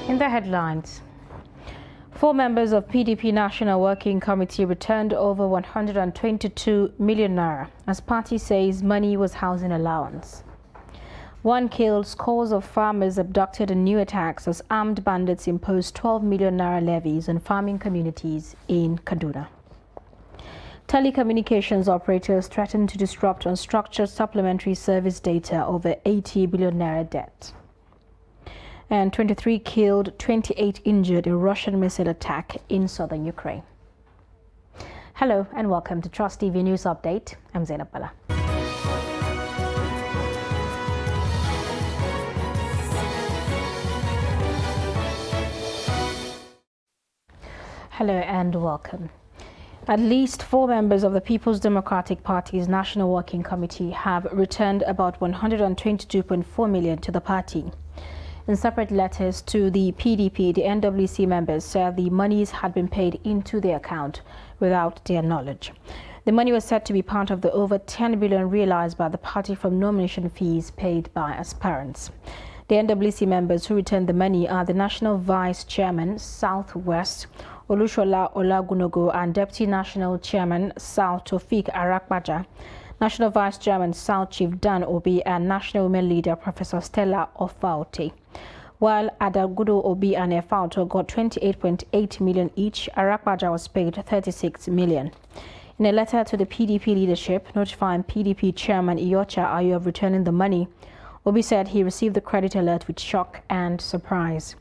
In the headlines, 4 members of PDP National Working Committee returned over 122 million naira as party says money was housing allowance. 1 killed, scores of farmers abducted in new attacks as armed bandits imposed 12 million naira levies on farming communities in Kaduna. Telecommunications operators threatened to disrupt unstructured supplementary service data over 80 billion naira debt. And 23 killed, 28 injured in Russian missile attack in southern Ukraine. Hello and welcome to Trust TV News Update. I'm Zainab Bala. Hello and welcome. At least 4 members of the People's Democratic Party's National Working Committee have returned about 122.4 million to the party. In separate letters to the PDP, the NWC members said the monies had been paid into their account without their knowledge. The money was said to be part of the over 10 billion realized by the party from nomination fees paid by aspirants. The NWC members who returned the money are the National Vice Chairman, Southwest, Olushola Olagunogo, and Deputy National Chairman, South Tofik Arakbaja, National Vice Chairman, South Chief Dan Obi, and National Women Leader, Professor Stella Ofaote. While Adagudo Obi and Efauto got 28.8 million each, Arakbaja was paid 36 million. In a letter to the PDP leadership notifying PDP Chairman Iyorchia Ayu of returning the money, Obi said he received the credit alert with shock and surprise.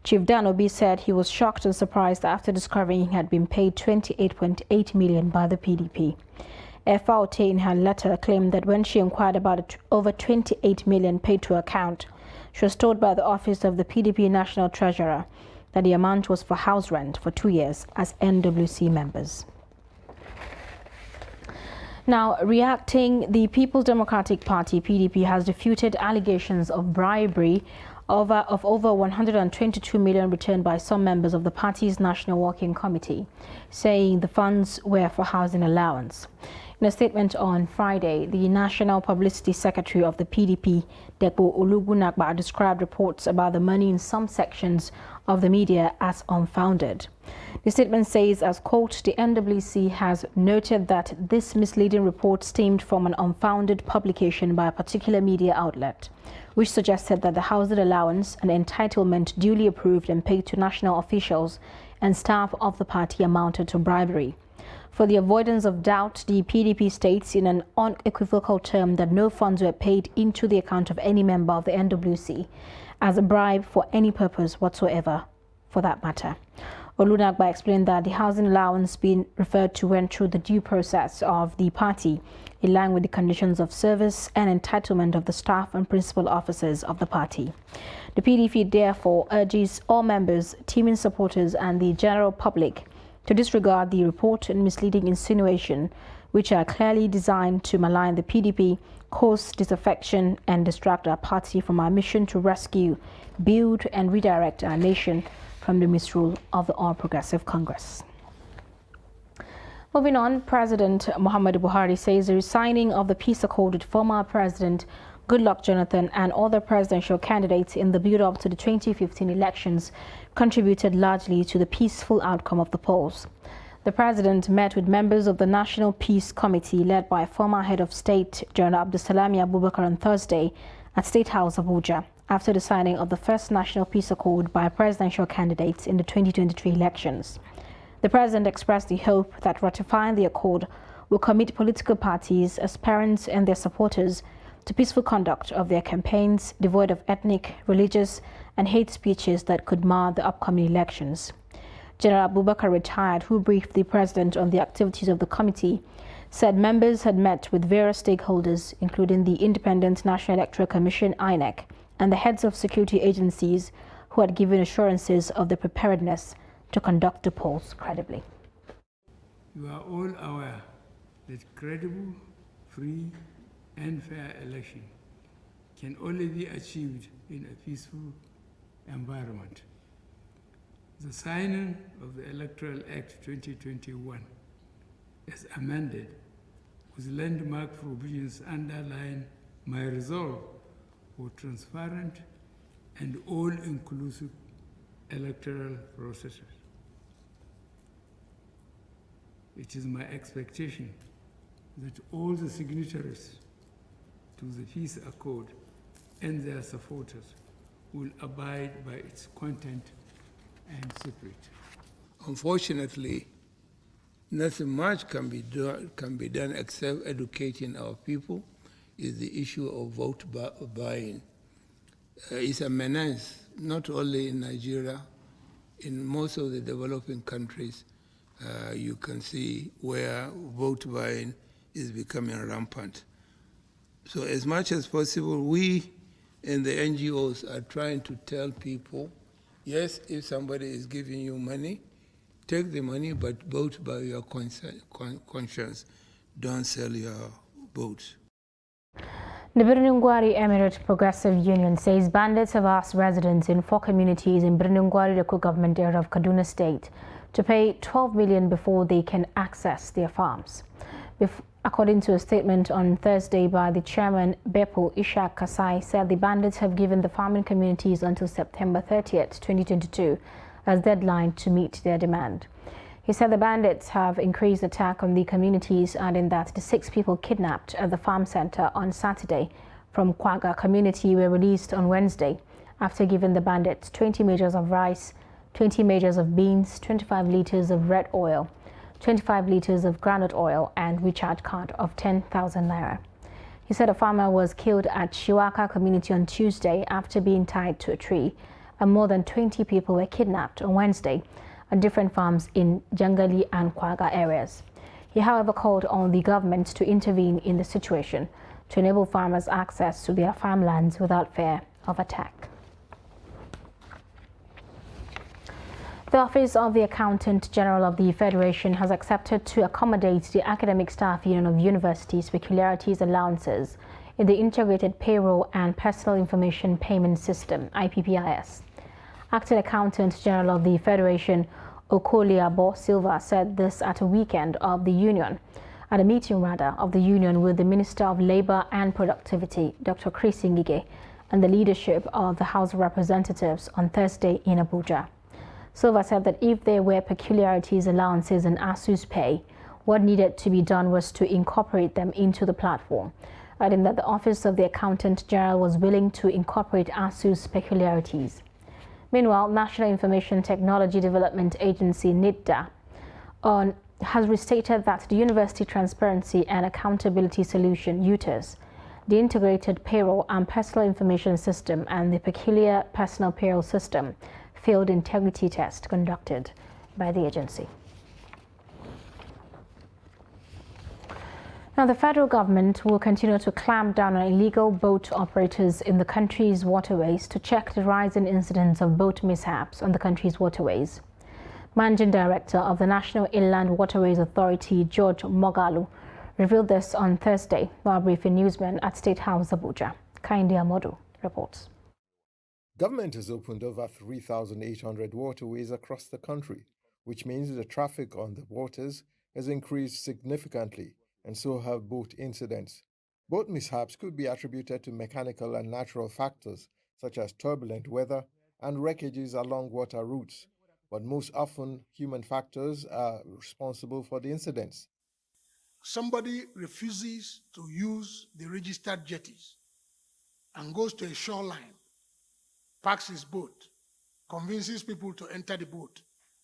Chief Dan Obi said he was shocked and surprised after discovering he had been paid 28.8 million by the PDP. Efauto in her letter claimed that when she inquired about over 28 million paid to her account, she was told by the office of the PDP National Treasurer that the amount was for house rent for 2 years as NWC members. Now, reacting, the People's Democratic Party, PDP, has refuted allegations of bribery of over 122 million returned by some members of the party's National Working Committee, saying the funds were for housing allowance. In a statement on Friday, the National Publicity Secretary of the PDP, Depo Olugunagba, described reports about the money in some sections of the media as unfounded. The statement says, as quote, the NWC has noted that this misleading report stemmed from an unfounded publication by a particular media outlet, which suggested that the housing allowance, an entitlement duly approved and paid to national officials and staff of the party, amounted to bribery. For the avoidance of doubt, the PDP states in an unequivocal term that no funds were paid into the account of any member of the NWC as a bribe for any purpose whatsoever, for that matter. Olunagba explained that the housing allowance being referred to went through the due process of the party in line with the conditions of service and entitlement of the staff and principal officers of the party. The PDP therefore urges all members, teaming supporters and the general public to disregard the report and misleading insinuation, which are clearly designed to malign the PDP, cause disaffection and distract our party from our mission to rescue, build and redirect our nation from the misrule of the All Progressive Congress. Moving on, President Muhammadu Buhari says the resigning of the peace accord with former President Goodluck Jonathan and other presidential candidates in the build-up to the 2015 elections contributed largely to the peaceful outcome of the polls. The president met with members of the National Peace Committee led by former head of state General Abdulsalami Abubakar on Thursday at State House Abuja after the signing of the first National Peace Accord by presidential candidates in the 2023 elections. The president expressed the hope that ratifying the accord will commit political parties, aspirants and their supporters to peaceful conduct of their campaigns, devoid of ethnic, religious and hate speeches that could mar the upcoming elections. General Abubakar, retired, who briefed the president on the activities of the committee, said members had met with various stakeholders, including the Independent National Electoral Commission, INEC, and the heads of security agencies who had given assurances of their preparedness to conduct the polls credibly. You are all aware that credible, free and fair election can only be achieved in a peaceful environment. The signing of the Electoral Act 2021 as amended with landmark provisions underline my resolve for transparent and all-inclusive electoral processes. It is my expectation that all the signatories to the peace accord and their supporters will abide by its content and spirit. Unfortunately, nothing much can be done except educating our people. Is the issue of vote buying. It's a menace, not only in Nigeria, in most of the developing countries. You can see where vote buying is becoming rampant. So as much as possible, we and the NGOs are trying to tell people, yes, if somebody is giving you money, take the money, but vote by your conscience. Don't sell your votes. The Birnungwari Emirate Progressive Union says bandits have asked residents in 4 communities in Birnungwari local government area of Kaduna State to pay 12 million before they can access their farms. According to a statement on Thursday by the chairman, Beppo Ishak Kasai, said the bandits have given the farming communities until September 30th, 2022 as deadline to meet their demand. He said the bandits have increased attack on the communities, adding that the 6 people kidnapped at the farm center on Saturday from Kwaga community were released on Wednesday after giving the bandits 20 measures of rice, 20 measures of beans, 25 liters of red oil, 25 liters of groundnut oil and recharge card of 10,000 naira. He said a farmer was killed at Shiwaka community on Tuesday after being tied to a tree, and more than 20 people were kidnapped on Wednesday at different farms in Jangali and Kwaga areas. He, however, called on the government to intervene in the situation to enable farmers access to their farmlands without fear of attack. The Office of the Accountant General of the Federation has accepted to accommodate the Academic Staff Union of Universities' peculiarities allowances in the Integrated Payroll and Personal Information Payment System, IPPIS. Acting Accountant General of the Federation, Okoliabo Silva, said this at a meeting of the union with the Minister of Labour and Productivity, Dr. Chris Ngige, and the leadership of the House of Representatives on Thursday in Abuja. Silva said that if there were peculiarities allowances in ASU's pay, what needed to be done was to incorporate them into the platform, adding that the Office of the Accountant General was willing to incorporate ASU's peculiarities. Meanwhile, National Information Technology Development Agency, NITDA, has restated that the University Transparency and Accountability Solution, UTAS, the Integrated Payroll and Personal Information System, and the Peculiar Personal Payroll System failed integrity test conducted by the agency. Now, the federal government will continue to clamp down on illegal boat operators in the country's waterways to check the rising incidents of boat mishaps on the country's waterways. Managing Director of the National Inland Waterways Authority, George Mogalu, revealed this on Thursday while briefing newsmen at State House, Abuja. Kainde Amodu reports. Government has opened over 3,800 waterways across the country, which means the traffic on the waters has increased significantly, and so have boat incidents. Boat mishaps could be attributed to mechanical and natural factors, such as turbulent weather and wreckages along water routes, but most often human factors are responsible for the incidents. Somebody refuses to use the registered jetties and goes to a shoreline, parks his boat, convinces people to enter the boat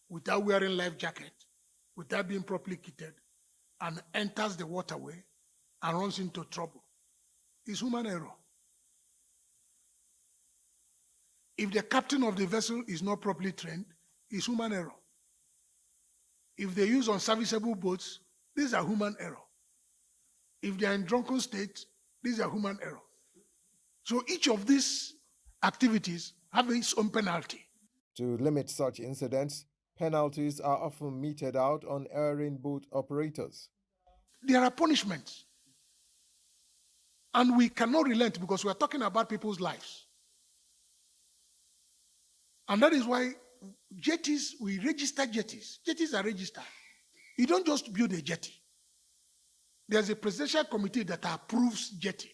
without wearing life jacket, without being properly kitted, and enters the waterway and runs into trouble. It's human error. If the captain of the vessel is not properly trained, it's human error. If they use unserviceable boats, these are human error. If they are in drunken state, these are human error. So each of these activities have its own penalty. To limit such incidents, penalties are often meted out on erring boat operators. There are punishments. And we cannot relent because we are talking about people's lives. And that is why jetties, we register jetties. Jetties are registered. You don't just build a jetty. There's a presidential committee that approves jetty,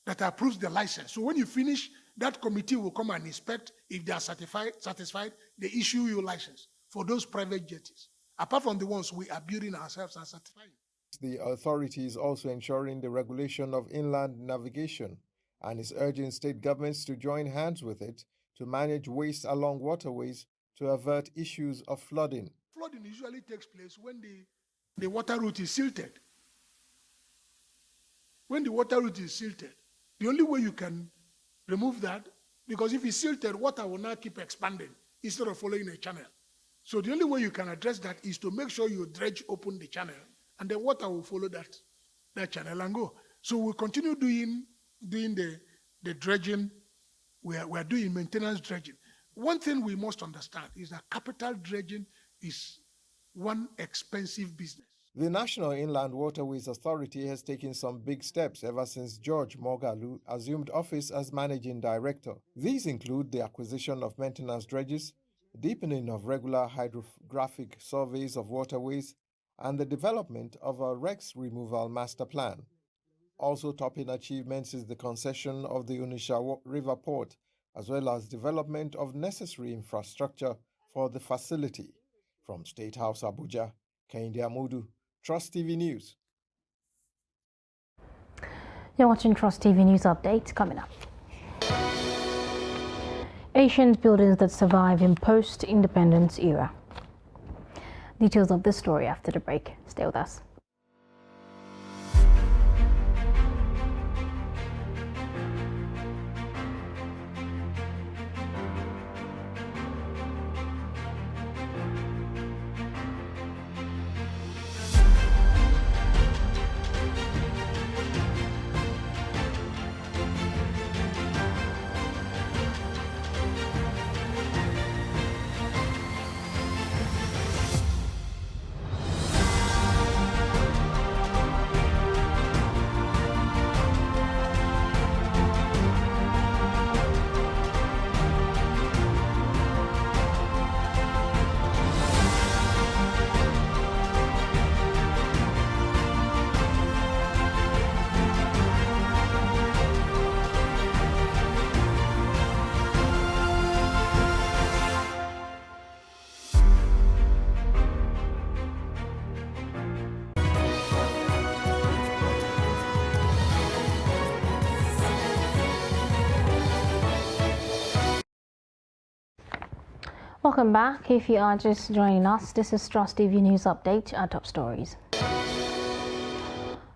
that approves the license. So when you finish That committee will come and inspect. If they are satisfied, they issue you license for those private jetties. Apart from the ones we are building ourselves and certifying. The authority is also ensuring the regulation of inland navigation and is urging state governments to join hands with it to manage waste along waterways to avert issues of flooding. Flooding usually takes place when the water route is silted. When the water route is silted, the only way you can remove that, because if it's silted, water will now keep expanding instead of following a channel. So the only way you can address that is to make sure you dredge open the channel, and the water will follow that channel and go. So we'll continue doing the dredging. We are doing maintenance dredging. One thing we must understand is that capital dredging is one expensive business. The National Inland Waterways Authority has taken some big steps ever since George Moghalu assumed office as managing director. These include the acquisition of maintenance dredges, deepening of regular hydrographic surveys of waterways, and the development of a wrecks removal master plan. Also topping achievements is the concession of the Onitsha River Port, as well as development of necessary infrastructure for the facility. From State House, Abuja, Kehinde Amodu, Trust TV News. You're watching Trust TV News Update. Coming up. Ancient buildings that survive in post-independence era. Details of this story after the break. Stay with us. Welcome back. If you are just joining us, this is Trust TV News Update. Our top stories.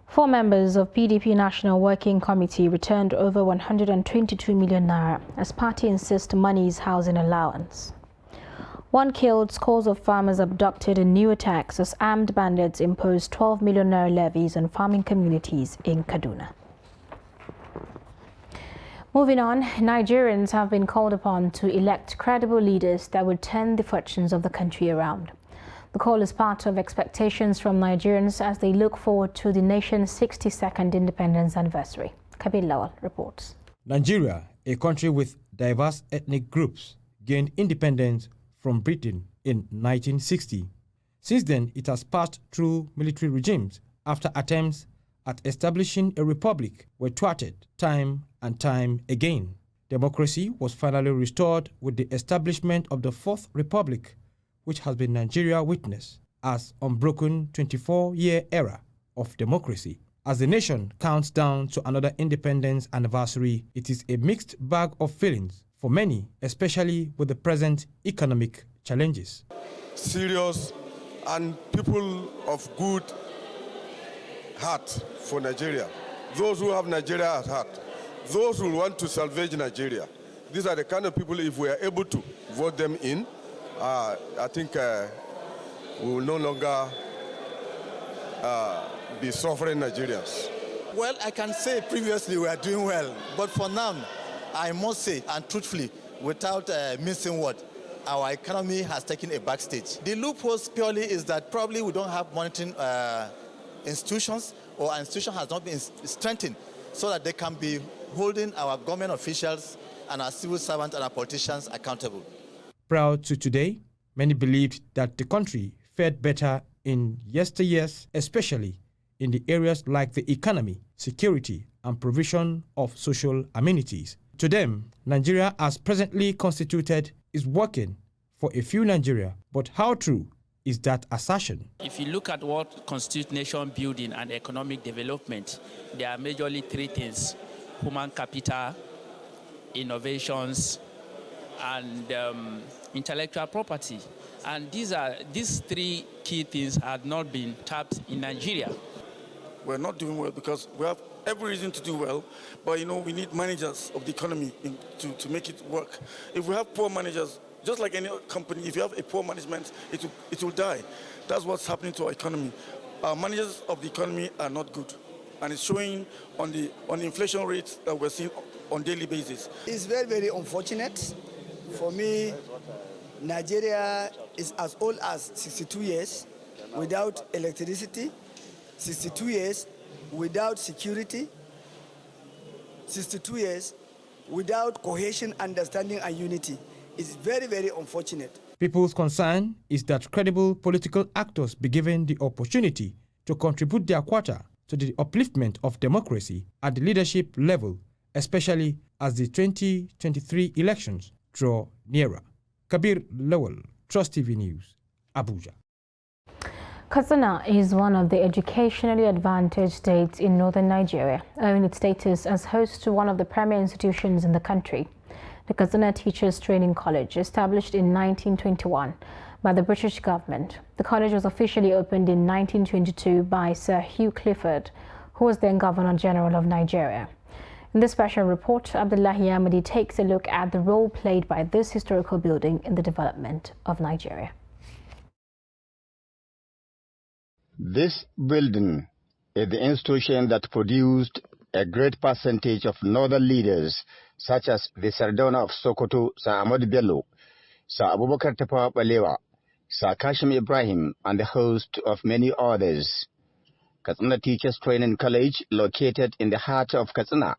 4 members of PDP National Working Committee returned over 122 million naira as party insists money is housing allowance. 1 killed, scores of farmers abducted in new attacks as armed bandits imposed 12 million naira levies on farming communities in Kaduna. Moving on, Nigerians have been called upon to elect credible leaders that would turn the fortunes of the country around. The call is part of expectations from Nigerians as they look forward to the nation's 62nd independence anniversary. Kabir Lawal reports. Nigeria, a country with diverse ethnic groups, gained independence from Britain in 1960. Since then, it has passed through military regimes after attempts at establishing a republic were thwarted time and time again. Democracy was finally restored with the establishment of the Fourth Republic, which has been Nigeria's witness as unbroken 24-year era of democracy. As the nation counts down to another independence anniversary, it is a mixed bag of feelings for many, especially with the present economic challenges. Serious and people of good heart for Nigeria. Those who have Nigeria at heart. Those who want to salvage Nigeria. These are the kind of people, if we are able to vote them in, I think we will no longer be suffering Nigerians. Well, I can say previously we are doing well, but for now, I must say, and truthfully, without missing word, our economy has taken a backstage. The loophole purely is that probably we don't have monitoring institutions, or our institution has not been strengthened so that they can be holding our government officials and our civil servants and our politicians accountable. Proud to today, many believed that the country fared better in yesteryears, especially in the areas like the economy, security, and provision of social amenities. To them, Nigeria as presently constituted is working for a few Nigeria. But how true is that assertion? If you look at what constitutes nation building and economic development, there are majorly three things: human capital, innovations, and intellectual property. And these three key things had not been tapped in Nigeria. We're not doing well because we have every reason to do well, but we need managers of the economy to make it work. If we have poor managers, just like any company, if you have a poor management, it will die. That's what's happening to our economy. Our managers of the economy are not good, and it's showing on the inflation rates that we're seeing on a daily basis. It's very, very unfortunate. For me, Nigeria is as old as 62 years without electricity, 62 years without security, 62 years without cohesion, understanding, and unity. It's very, very unfortunate. People's concern is that credible political actors be given the opportunity to contribute their quota to the upliftment of democracy at the leadership level, especially as the 2023 elections draw nearer. Kabir Lawal, Trust TV News, Abuja. Katsina is one of the educationally advantaged states in northern Nigeria, owing its status as host to one of the premier institutions in the country. The Katsina Teachers Training College, established in 1921 by the British government. The college was officially opened in 1922 by Sir Hugh Clifford, who was then Governor General of Nigeria. In this special report, Abdullahi Ahmadi takes a look at the role played by this historical building in the development of Nigeria. This building is the institution that produced a great percentage of northern leaders such as the Sardauna of Sokoto, Sir Ahmadu Bello, Sir Abubakar Tafawa Balewa, Sir Kashim Ibrahim, and the host of many others. Katsina Teachers Training College, located in the heart of Katsina,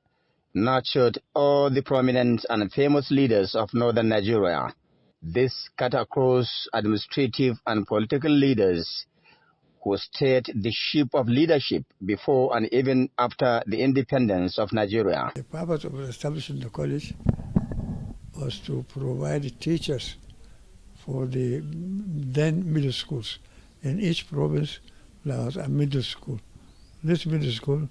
nurtured all the prominent and famous leaders of northern Nigeria. This cut across administrative and political leaders who steered the ship of leadership before and even after the independence of Nigeria. The purpose of establishing the college was to provide teachers for the then middle schools. In each province, there was a middle school. This middle school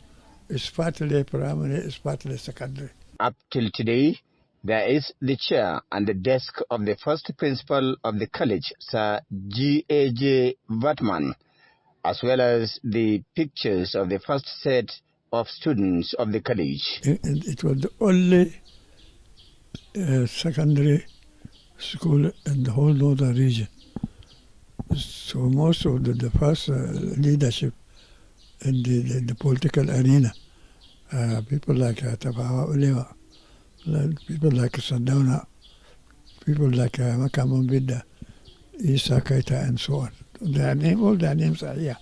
is partly primary, is partly secondary. Up till today, there is the chair and the desk of the first principal of the college, Sir G.A.J. Vatman, as well as the pictures of the first set of students of the college. It was the only secondary school in the whole northern region. So most of the first leadership in the political arena, people like Tafawa Balewa, people like Sardauna, people like Makamu Bida, Isa Kaita, and so on. All their names are here.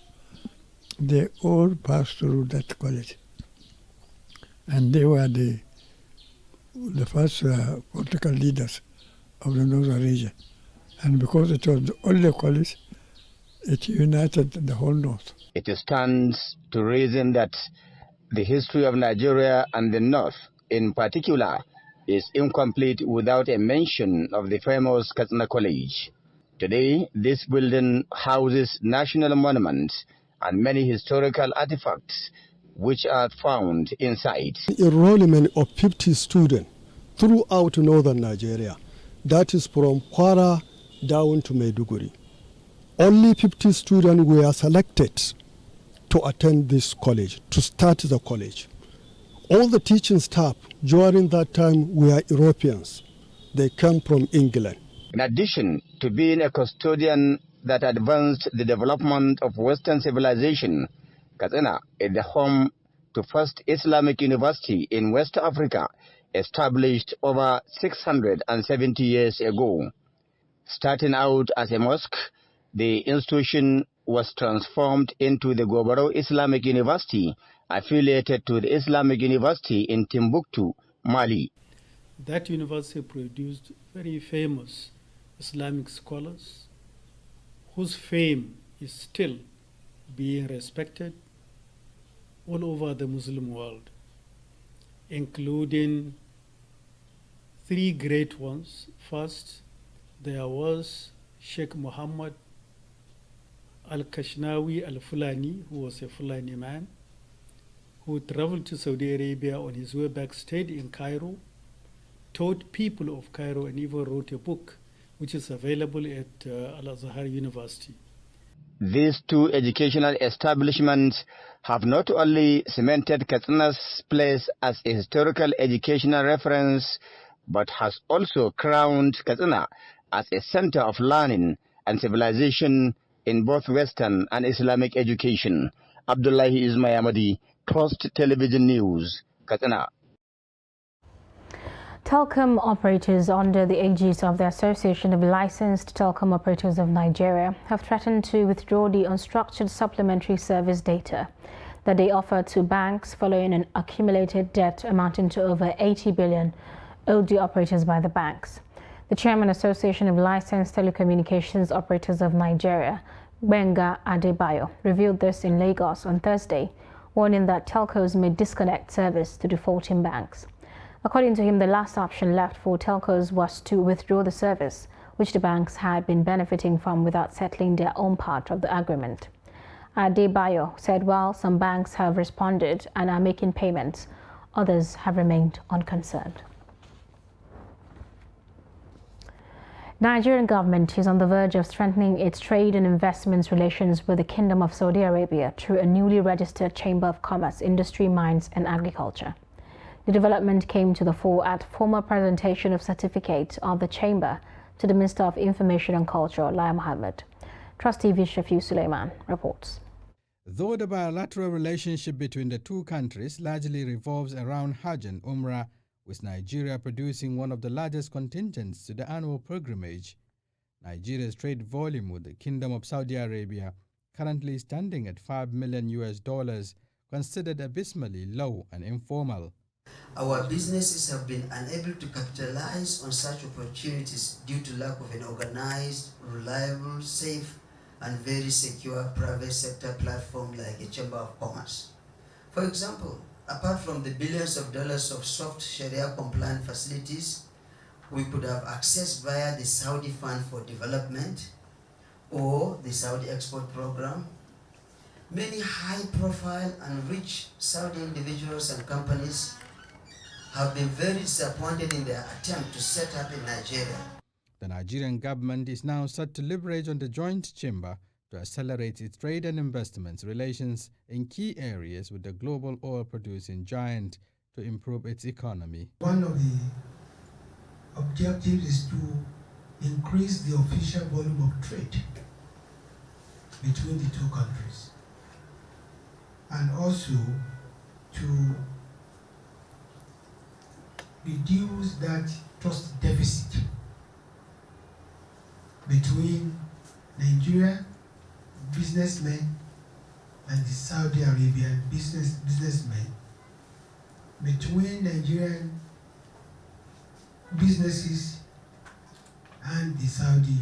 They all passed through that college. And they were the first political leaders of the northern region. And because it was the only college, it united the whole north. It stands to reason that the history of Nigeria and the north in particular is incomplete without a mention of the famous Katsina College. Today, this building houses national monuments and many historical artifacts which are found inside. Enrollment of 50 students throughout northern Nigeria, that is from Kwara down to Maiduguri. Only 50 students were selected to attend this college, to start the college. All the teaching staff during that time were Europeans. They came from England. In addition to being a custodian that advanced the development of Western civilization, Katsina is the home to first Islamic university in West Africa, established over 670 years ago. Starting out as a mosque, the institution was transformed into the Gobaro Islamic University, affiliated to the Islamic University in Timbuktu, Mali. That university produced very famous Islamic scholars whose fame is still being respected all over the Muslim world, including three great ones. First, there was Sheikh Mohammed Al-Kashnawi Al-Fulani, who was a Fulani man, who traveled to Saudi Arabia. On his way back, stayed in Cairo, taught people of Cairo, and even wrote a book which is available at Al-Azhar University. These two educational establishments have not only cemented Katsina's place as a historical educational reference, but has also crowned Katsina as a center of learning and civilization in both Western and Islamic education. Abdullahi Ismayamadi, Trust Television News, Katsina. Telecom operators under the aegis of the Association of Licensed Telecom Operators of Nigeria have threatened to withdraw the unstructured supplementary service data that they offer to banks following an accumulated debt amounting to over 80 billion owed the operators by the banks. The Chairman Association of Licensed Telecommunications Operators of Nigeria, Benga Adebayo, revealed this in Lagos on Thursday, warning that telcos may disconnect service to defaulting banks. According to him, the last option left for telcos was to withdraw the service, which the banks had been benefiting from without settling their own part of the agreement. Adebayo said while some banks have responded and are making payments, others have remained unconcerned. Nigerian government is on the verge of strengthening its trade and investments relations with the Kingdom of Saudi Arabia through a newly registered Chamber of Commerce, Industry, Mines and Agriculture. The development came to the fore at formal presentation of certificate of the Chamber to the Minister of Information and Culture, Lai Mohammed. Trust TV Shafiu Suleiman reports. Though the bilateral relationship between the two countries largely revolves around Hajj and Umrah, with Nigeria producing one of the largest contingents to the annual pilgrimage, Nigeria's trade volume with the Kingdom of Saudi Arabia, currently standing at $5 million, considered abysmally low and informal. Our businesses have been unable to capitalize on such opportunities due to lack of an organized, reliable, safe, and very secure private sector platform like a Chamber of Commerce. For example, apart from the billions of dollars of soft Sharia-compliant facilities we could have accessed via the Saudi Fund for Development or the Saudi Export Program, many high-profile and rich Saudi individuals and companies have been very disappointed in their attempt to set up in Nigeria. The Nigerian government is now set to leverage on the joint chamber to accelerate its trade and investments relations in key areas with the global oil-producing giant to improve its economy. One of the objectives is to increase the official volume of trade between the two countries, and also to reduce that trust deficit between Nigeria businessmen and the Saudi Arabian businessmen, between Nigerian businesses and the Saudi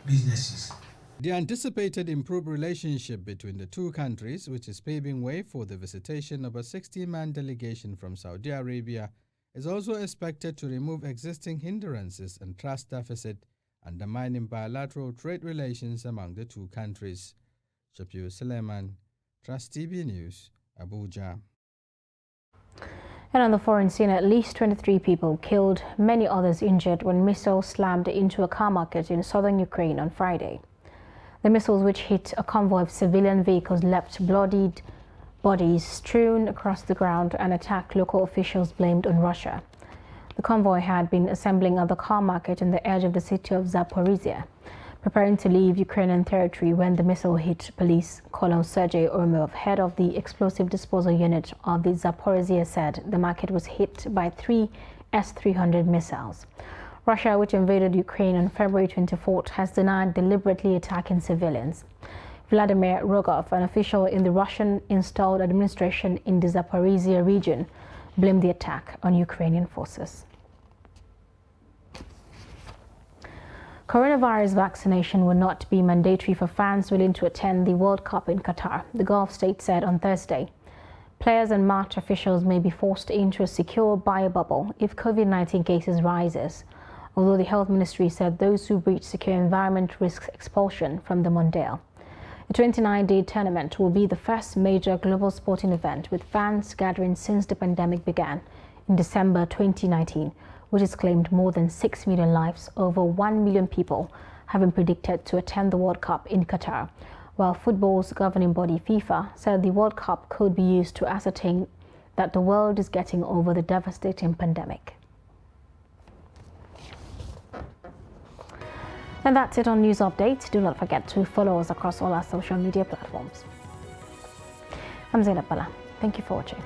businesses. The anticipated improved relationship between the two countries, which is paving way for the visitation of a 60-man delegation from Saudi Arabia, is also expected to remove existing hindrances and trust deficit, undermining bilateral trade relations among the two countries. Shafiu Suleiman, Trust TV News, Abuja. And on the foreign scene, at least 23 people killed, many others injured when missiles slammed into a car market in southern Ukraine on Friday. The missiles, which hit a convoy of civilian vehicles, left bloodied bodies strewn across the ground, and attack local officials blamed on Russia. The convoy had been assembling at the car market on the edge of the city of Zaporizhia, preparing to leave Ukrainian territory when the missile hit, Police Colonel Sergei Ormov, head of the explosive disposal unit of the Zaporizhia, said the market was hit by 3 S-300 missiles. Russia, which invaded Ukraine on February 24th, has denied deliberately attacking civilians. Vladimir Rogov, an official in the Russian-installed administration in the Zaporizhia region, blamed the attack on Ukrainian forces. Coronavirus vaccination will not be mandatory for fans willing to attend the World Cup in Qatar, the Gulf state said on Thursday. Players and match officials may be forced into a secure biobubble if COVID-19 cases rises, although the Health Ministry said those who breach secure environment risk expulsion from the Mondial. The 29-day tournament will be the first major global sporting event with fans gathering since the pandemic began in December 2019, which has claimed more than 6 million lives. Over 1 million people have been predicted to attend the World Cup in Qatar, while football's governing body FIFA said the World Cup could be used to ascertain that the world is getting over the devastating pandemic. And that's it on News Update. Do not forget to follow us across all our social media platforms. I'm Zainab Bala. Thank you for watching.